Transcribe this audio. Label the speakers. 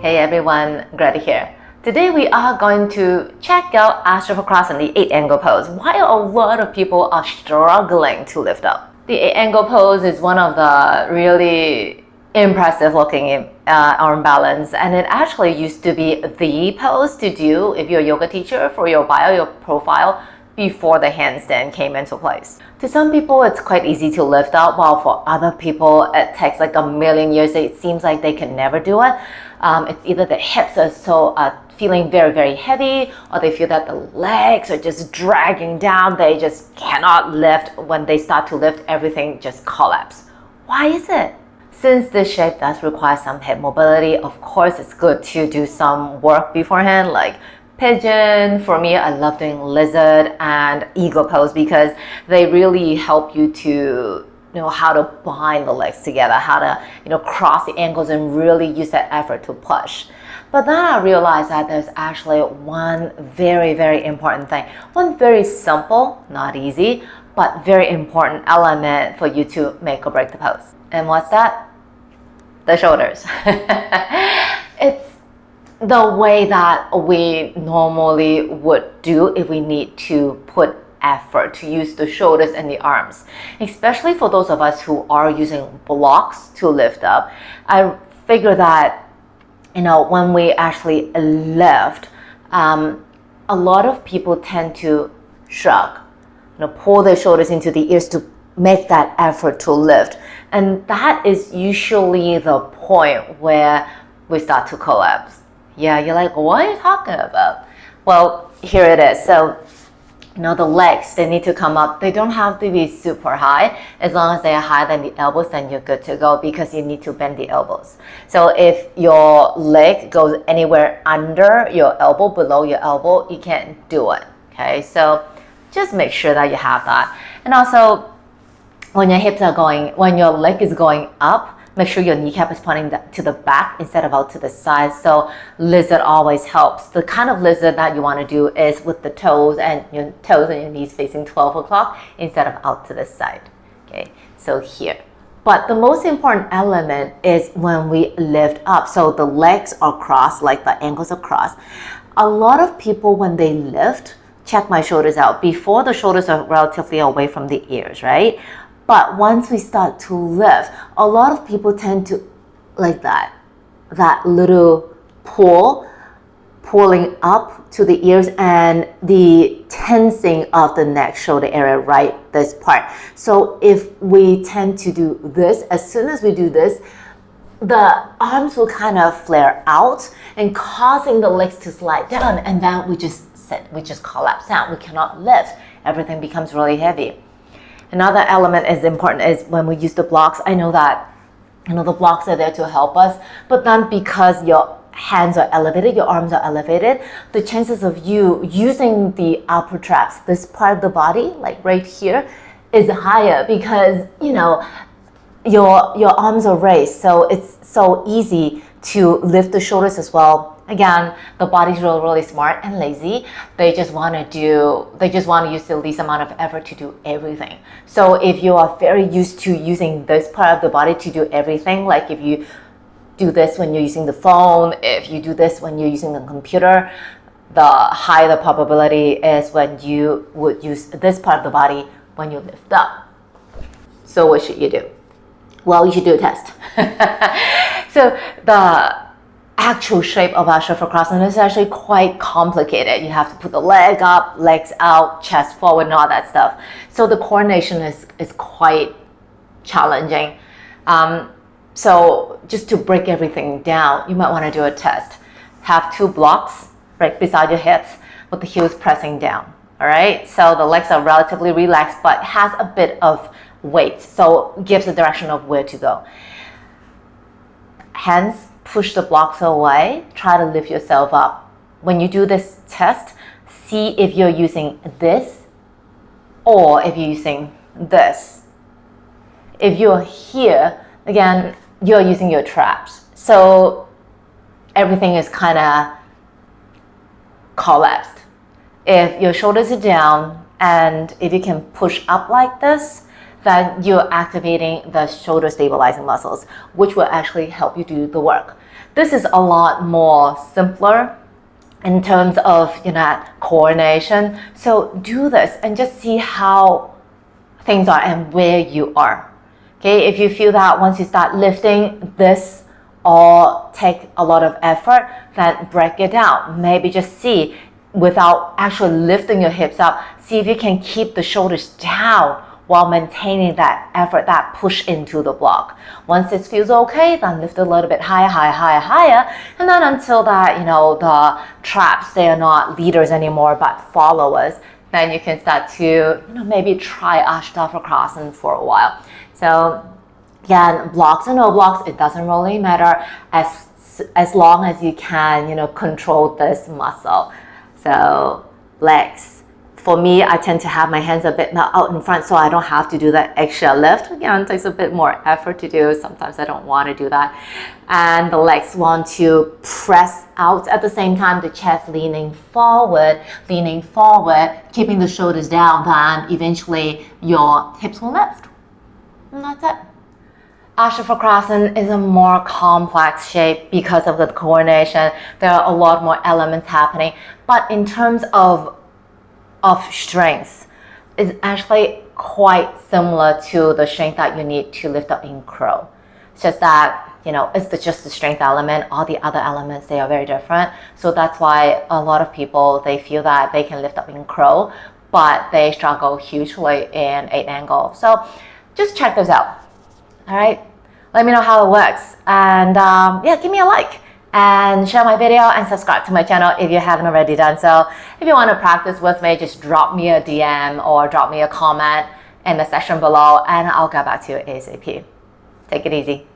Speaker 1: Hey everyone, Greta here. Today we are going to check out Astrofocross and the 8-angle pose. Why a lot of people are struggling to lift up. The 8-angle pose is one of the really impressive looking arm balance, and it actually used to be the pose to do if you're a yoga teacher for your bio, your profile, before the handstand came into place. To some people, it's quite easy to lift up, while for other people, it takes like a million years. It seems like they can never do it. It's either the hips are feeling very, very heavy, or they feel that the legs are just dragging down. They just cannot lift. When they start to lift, everything just collapses. Why is it? Since this shape does require some hip mobility, of course, it's good to do some work beforehand, like pigeon. For me, I love doing lizard and eagle pose because they really help you to know how to bind the legs together, how to cross the ankles and really use that effort to push. But then I realized that there's actually one very, very important thing, one very simple, not easy, but very important element for you to make or break the pose. And what's that? The shoulders. It's the way that we normally would do if we need to put effort to use the shoulders and the arms, especially for those of us who are using blocks to lift up. I figure that when we actually lift, a lot of people tend to shrug, pull their shoulders into the ears to make that effort to lift, and that is usually the point where we start to collapse. Yeah, you're like, what are you talking about? Well, here it is. So, the legs, they need to come up. They don't have to be super high. As long as they are higher than the elbows, then you're good to go, because you need to bend the elbows. So if your leg goes anywhere under your elbow, below your elbow, you can't do it. Okay, so just make sure that you have that. And also, when your leg is going up, make sure your kneecap is pointing to the back instead of out to the side. So lizard always helps. The kind of lizard that you want to do is with the toes and your knees facing 12 o'clock instead of out to the side. Okay, so here. But the most important element is when we lift up. So the legs are crossed, like the ankles are crossed. A lot of people, when they lift, check my shoulders out. Before, the shoulders are relatively away from the ears, right? But once we start to lift, a lot of people tend to, like that little pulling up to the ears and the tensing of the neck, shoulder area, right, this part. So if we tend to do this, as soon as we do this, the arms will kind of flare out and causing the legs to slide down, and then we just collapse down. We cannot lift. Everything becomes really heavy. Another element is important is when we use the blocks. I know that the blocks are there to help us, but then because your hands are elevated, your arms are elevated, the chances of you using the upper traps, this part of the body, like right here, is higher because your arms are raised, so it's so easy to lift the shoulders as well. Again, the body's really, really smart and lazy. They just want to use the least amount of effort to do everything. So if you are very used to using this part of the body to do everything, like if you do this when you're using the phone, if you do this when you're using the computer, the higher the probability is when you would use this part of the body when you lift up. So what should you do? Well, you should do a test. So the actual shape of Astrofocross is actually quite complicated. You have to put the leg up, legs out, chest forward, and all that stuff. So the coordination is quite challenging. So just to break everything down, you might want to do a test. Have 2 blocks right beside your hips with the heels pressing down. All right. So the legs are relatively relaxed, but has a bit of weight, so gives a direction of where to go. Hands push the blocks away, try to lift yourself up. When you do this test, see if you're using this or if you're using this. If you're here, again, you're using your traps. So everything is kind of collapsed. If your shoulders are down and if you can push up like this, then you're activating the shoulder stabilizing muscles, which will actually help you do the work. This is a lot more simpler in terms of coordination. So do this and just see how things are and where you are. Okay, if you feel that once you start lifting this or take a lot of effort, then break it down. Maybe just see, without actually lifting your hips up, see if you can keep the shoulders down while maintaining that effort, that push into the block. Once it feels okay, then lift a little bit higher, higher, higher, higher, and then until that, the traps, they are not leaders anymore, but followers, then you can start to, maybe try Ashtafakranasana for a while. So again, blocks or no blocks, it doesn't really matter as long as you can, control this muscle. So legs. For me, I tend to have my hands a bit out in front so I don't have to do that extra lift. Again, it takes a bit more effort to do. Sometimes I don't want to do that. And the legs want to press out at the same time, the chest leaning forward, keeping the shoulders down, then eventually your hips will lift. And that's it. Ashtafakranasana is a more complex shape because of the coordination. There are a lot more elements happening. But in terms of strength, is actually quite similar to the strength that you need to lift up in crow. It's just that, it's just the strength element. All the other elements, they are very different. So that's why a lot of people, they feel that they can lift up in crow, but they struggle hugely in 8 angle. So just check those out. All right, let me know how it works. And give me a like. And share my video and subscribe to my channel if you haven't already done so. If you want to practice with me, just drop me a DM or drop me a comment in the section below and I'll get back to you ASAP. Take it easy.